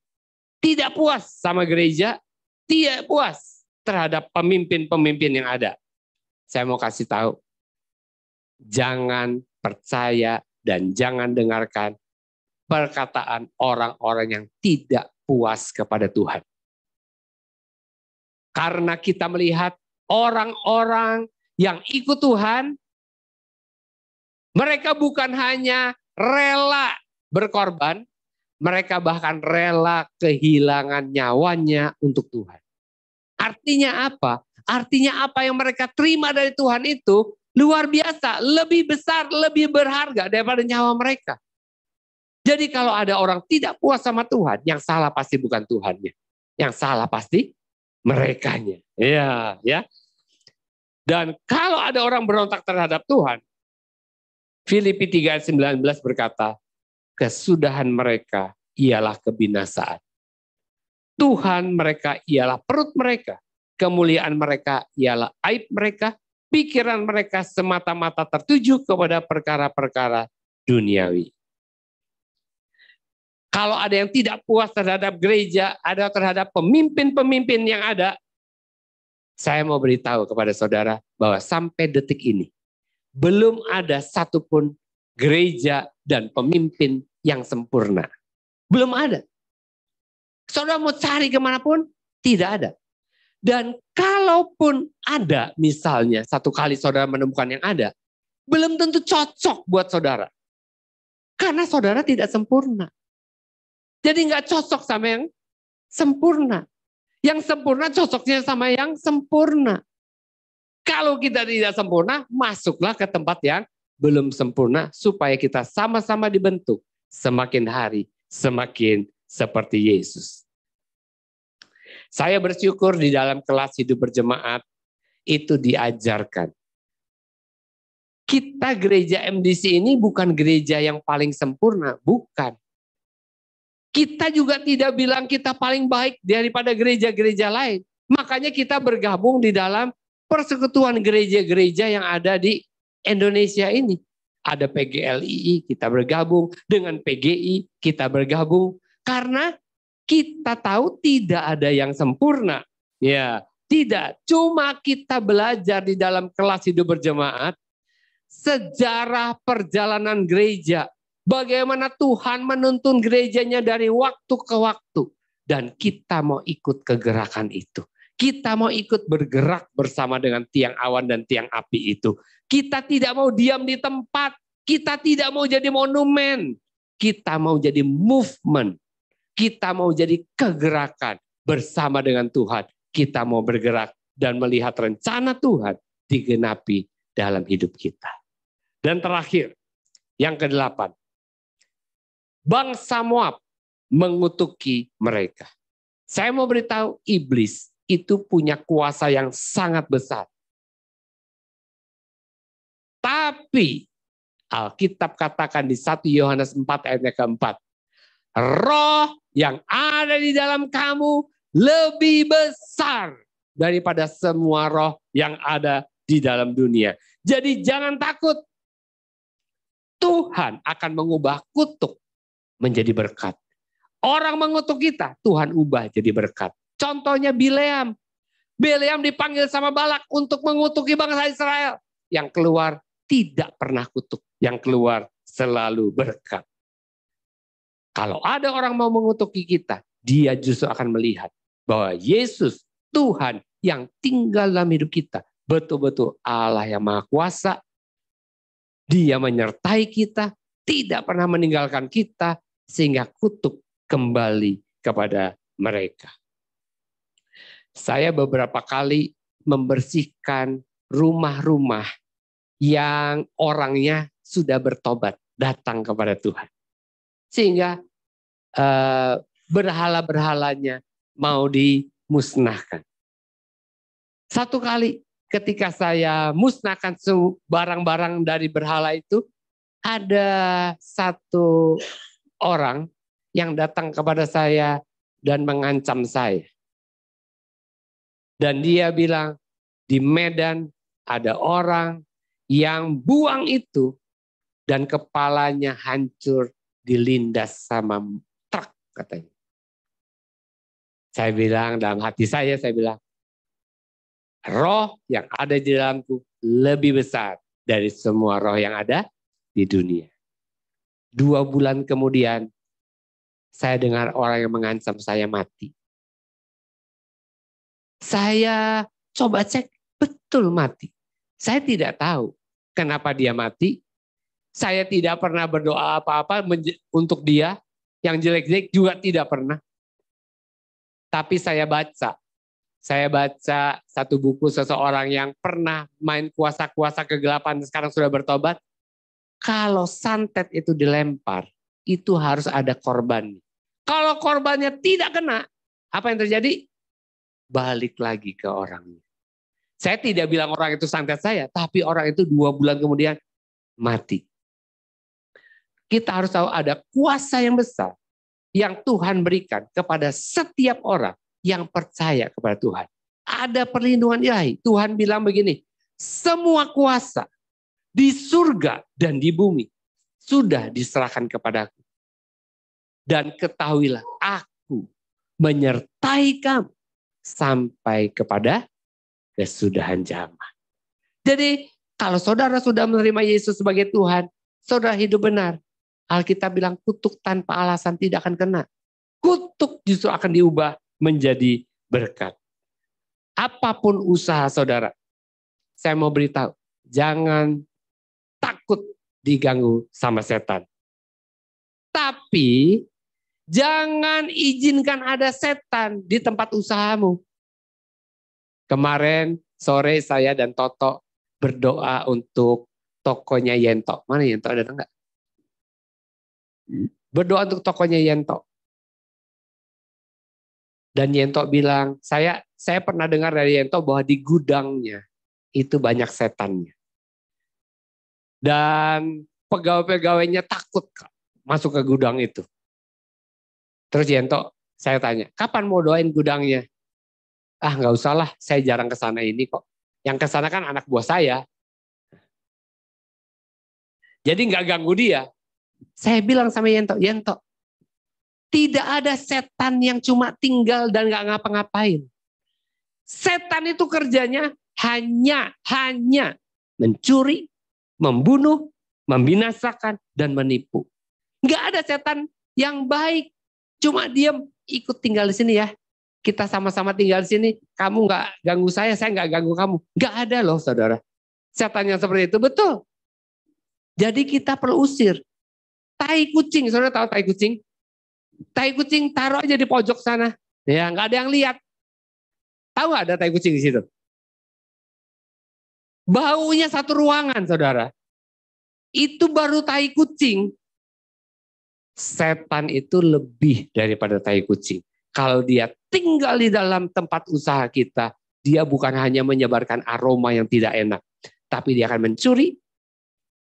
tidak puas sama gereja, tidak puas terhadap pemimpin-pemimpin yang ada. Saya mau kasih tahu, jangan percaya dan jangan dengarkan perkataan orang-orang yang tidak puas kepada Tuhan. Karena kita melihat orang-orang yang ikut Tuhan, mereka bukan hanya rela berkorban, mereka bahkan rela kehilangan nyawanya untuk Tuhan. Artinya apa? Artinya apa yang mereka terima dari Tuhan itu luar biasa, lebih besar, lebih berharga daripada nyawa mereka. Jadi kalau ada orang tidak puas sama Tuhan, yang salah pasti bukan Tuhannya. Yang salah pasti merekanya. Ya, ya. Dan kalau ada orang berontak terhadap Tuhan, Filipi 3 ayat 19 berkata, kesudahan mereka ialah kebinasaan. Tuhan mereka ialah perut mereka. Kemuliaan mereka ialah aib mereka. Pikiran mereka semata-mata tertuju kepada perkara-perkara duniawi. Kalau ada yang tidak puas terhadap gereja, ada terhadap pemimpin-pemimpin yang ada, saya mau beritahu kepada saudara bahwa sampai detik ini, belum ada satupun gereja dan pemimpin yang sempurna. Belum ada. Saudara mau cari kemanapun, tidak ada. Dan kalaupun ada, misalnya satu kali saudara menemukan yang ada, belum tentu cocok buat saudara. Karena saudara tidak sempurna. Jadi nggak cocok sama yang sempurna. Yang sempurna cocoknya sama yang sempurna. Kalau kita tidak sempurna, masuklah ke tempat yang belum sempurna supaya kita sama-sama dibentuk. Semakin hari, semakin seperti Yesus. Saya bersyukur di dalam kelas hidup berjemaat itu diajarkan. Kita gereja MDC ini bukan gereja yang paling sempurna, bukan. Kita juga tidak bilang kita paling baik daripada gereja-gereja lain. Makanya kita bergabung di dalam persekutuan gereja-gereja yang ada di Indonesia ini. Ada PGLII, kita bergabung. Dengan PGI, kita bergabung. Karena kita tahu tidak ada yang sempurna. Ya, tidak. Cuma kita belajar di dalam kelas hidup berjemaat. Sejarah perjalanan gereja. Bagaimana Tuhan menuntun gerejanya dari waktu ke waktu. Dan kita mau ikut kegerakan itu. Kita mau ikut bergerak bersama dengan tiang awan dan tiang api itu. Kita tidak mau diam di tempat. Kita tidak mau jadi monumen. Kita mau jadi movement. Kita mau jadi kegerakan bersama dengan Tuhan. Kita mau bergerak dan melihat rencana Tuhan digenapi dalam hidup kita. Dan terakhir, yang ke-8. Bangsa Moab mengutuki mereka. Saya mau beritahu, iblis itu punya kuasa yang sangat besar. Tapi Alkitab katakan di 1 Yohanes 4 ayat keempat, roh yang ada di dalam kamu lebih besar daripada semua roh yang ada di dalam dunia. Jadi jangan takut. Tuhan akan mengubah kutuk menjadi berkat. Orang mengutuk kita, Tuhan ubah jadi berkat. Contohnya Bileam. Bileam dipanggil sama Balak untuk mengutuki bangsa Israel. Yang keluar tidak pernah kutuk. Yang keluar selalu berkat. Kalau ada orang mau mengutuki kita, dia justru akan melihat bahwa Yesus, Tuhan yang tinggal dalam hidup kita, betul-betul Allah yang Maha Kuasa. Dia menyertai kita, tidak pernah meninggalkan kita, sehingga kutuk kembali kepada mereka. Saya beberapa kali membersihkan rumah-rumah yang orangnya sudah bertobat, datang kepada Tuhan. Sehingga berhala-berhalanya mau dimusnahkan. Satu kali ketika saya musnahkan barang-barang dari berhala itu, ada satu orang yang datang kepada saya dan mengancam saya. Dan dia bilang, di Medan ada orang yang buang itu dan kepalanya hancur dilindas sama truk katanya. Saya bilang dalam hati saya bilang, roh yang ada di dalamku lebih besar dari semua roh yang ada di dunia. 2 bulan kemudian, saya dengar orang yang mengancam saya mati. Saya coba cek, betul mati. Saya tidak tahu kenapa dia mati. Saya tidak pernah berdoa apa-apa untuk dia. Yang jelek-jelek juga tidak pernah. Tapi saya baca satu buku seseorang yang pernah main kuasa-kuasa kegelapan, sekarang sudah bertobat. Kalau santet itu dilempar, itu harus ada korban. Kalau korbannya tidak kena, apa yang terjadi? Balik lagi ke orangnya. Saya tidak bilang orang itu santet saya, tapi orang itu 2 bulan kemudian mati. Kita harus tahu ada kuasa yang besar yang Tuhan berikan kepada setiap orang yang percaya kepada Tuhan. Ada perlindungan ilahi. Tuhan bilang begini, semua kuasa di surga dan di bumi sudah diserahkan kepadaku. Dan ketahuilah, aku menyertai kamu sampai kepada kesudahan zaman. Jadi kalau saudara sudah menerima Yesus sebagai Tuhan, saudara hidup benar. Alkitab bilang kutuk tanpa alasan tidak akan kena. Kutuk justru akan diubah menjadi berkat. Apapun usaha saudara, saya mau beritahu, jangan takut diganggu sama setan. Tapi jangan izinkan ada setan di tempat usahamu. Kemarin sore saya dan Toto berdoa untuk tokonya Yento. Mana Yento, ada enggak? Berdoa untuk tokonya Yento. Dan Yento bilang, saya pernah dengar dari Yento bahwa di gudangnya itu banyak setannya. Dan pegawai-pegawainya takut masuk ke gudang itu. Terus Yento, saya tanya, kapan mau doain gudangnya? Ah, nggak usah lah, saya jarang ke sana ini kok. Yang ke sana kan anak buah saya. Jadi nggak ganggu dia. Saya bilang sama Yento, tidak ada setan yang cuma tinggal dan nggak ngapa-ngapain. Setan itu kerjanya hanya mencuri, membunuh, membinasakan, dan menipu. Nggak ada setan yang baik. Cuma diam, ikut tinggal di sini ya. Kita sama-sama tinggal di sini. Kamu nggak ganggu saya nggak ganggu kamu. Nggak ada loh saudara. Setan yang seperti itu, betul. Jadi kita perlu usir. Tai kucing, saudara tahu tai kucing? Tai kucing taruh aja di pojok sana. Ya, nggak ada yang lihat. Tahu nggak ada tai kucing di situ? Baunya satu ruangan, saudara. Itu baru tai kucing. Setan itu lebih daripada tai kucing. Kalau dia tinggal di dalam tempat usaha kita, dia bukan hanya menyebarkan aroma yang tidak enak, tapi dia akan mencuri,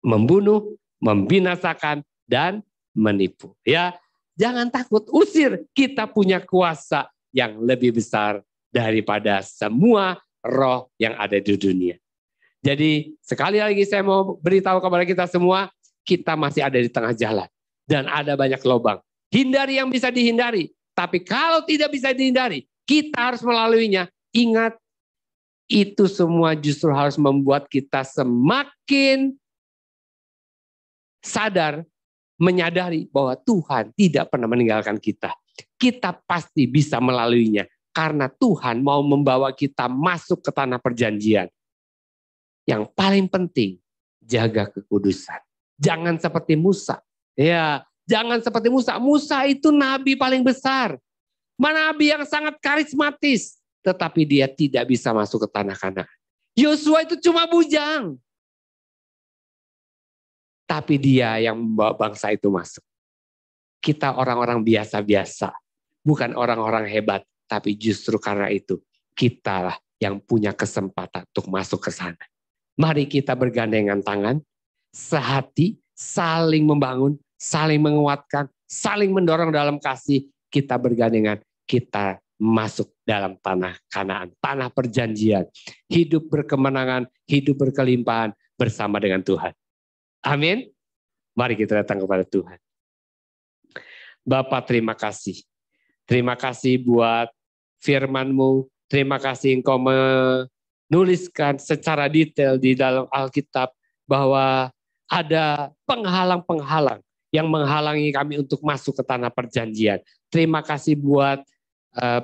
membunuh, membinasakan, dan menipu. Ya, jangan takut, usir. Kita punya kuasa yang lebih besar daripada semua roh yang ada di dunia. Jadi sekali lagi saya mau beritahu kepada kita semua, kita masih ada di tengah jalan. Dan ada banyak lubang. Hindari yang bisa dihindari. Tapi kalau tidak bisa dihindari, kita harus melaluinya. Ingat, itu semua justru harus membuat kita semakin sadar, menyadari bahwa Tuhan tidak pernah meninggalkan kita. Kita pasti bisa melaluinya. Karena Tuhan mau membawa kita masuk ke tanah perjanjian. Yang paling penting, jaga kekudusan. Jangan seperti Musa. Ya, jangan seperti Musa. Musa itu nabi paling besar. Nabi yang sangat karismatis. Tetapi dia tidak bisa masuk ke tanah Kanaan. Yosua itu cuma bujang. Tapi dia yang membawa bangsa itu masuk. Kita orang-orang biasa-biasa. Bukan orang-orang hebat. Tapi justru karena itu, kitalah yang punya kesempatan untuk masuk ke sana. Mari kita bergandengan tangan, sehati, saling membangun, saling menguatkan, saling mendorong dalam kasih. Kita bergandengan, kita masuk dalam tanah Kanaan, tanah perjanjian. Hidup berkemenangan, hidup berkelimpahan bersama dengan Tuhan. Amin. Mari kita datang kepada Tuhan. Bapa, terima kasih. Terima kasih buat firman-Mu. Terima kasih Engkau menuliskan secara detail di dalam Alkitab bahwa ada penghalang-penghalang yang menghalangi kami untuk masuk ke tanah perjanjian. Terima kasih buat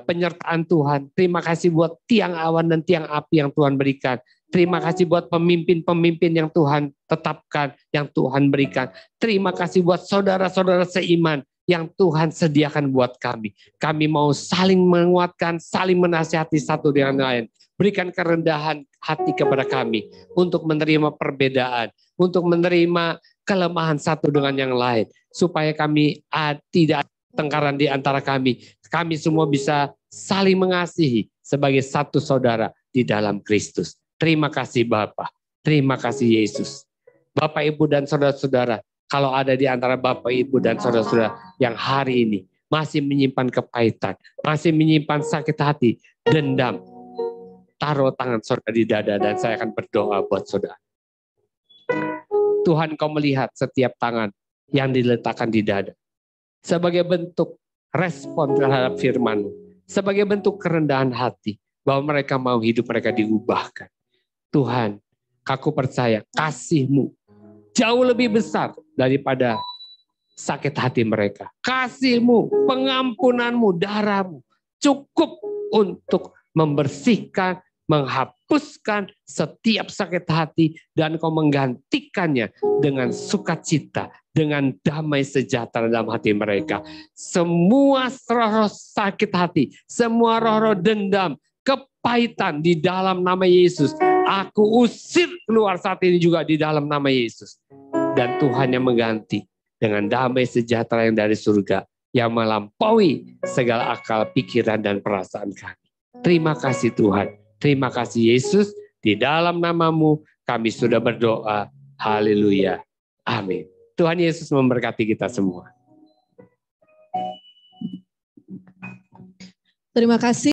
penyertaan Tuhan. Terima kasih buat tiang awan dan tiang api yang Tuhan berikan. Terima kasih buat pemimpin-pemimpin yang Tuhan tetapkan, yang Tuhan berikan. Terima kasih buat saudara-saudara seiman yang Tuhan sediakan buat kami. Kami mau saling menguatkan, saling menasihati satu dengan lain. Berikan kerendahan hati kepada kami untuk menerima perbedaan, untuk menerima kelemahan satu dengan yang lain. Supaya kami tidak tengkaran di antara kami. Kami semua bisa saling mengasihi sebagai satu saudara di dalam Kristus. Terima kasih Bapa. Terima kasih Yesus. Bapak, Ibu, dan saudara-saudara, kalau ada di antara Bapak, Ibu, dan saudara-saudara yang hari ini masih menyimpan kepahitan, masih menyimpan sakit hati, dendam, taruh tangan saudara di dada dan saya akan berdoa buat saudara. Tuhan, Kau melihat setiap tangan yang diletakkan di dada. Sebagai bentuk respon terhadap firman-Mu. Sebagai bentuk kerendahan hati. Bahwa mereka mau hidup mereka diubahkan. Tuhan, aku percaya kasih-Mu jauh lebih besar daripada sakit hati mereka. Kasih-Mu, pengampunan-Mu, darah-Mu cukup untuk membersihkan, menghapuskan setiap sakit hati dan Kau menggantikannya dengan sukacita, dengan damai sejahtera dalam hati mereka. Semua roh sakit hati, semua roh dendam, kepahitan di dalam nama Yesus, aku usir keluar saat ini juga di dalam nama Yesus. Dan Tuhan yang mengganti dengan damai sejahtera yang dari surga, yang melampaui segala akal, pikiran, dan perasaan kami. Terima kasih Tuhan. Terima kasih Yesus. Di dalam nama-Mu kami sudah berdoa. Haleluya. Amin. Tuhan Yesus memberkati kita semua. Terima kasih.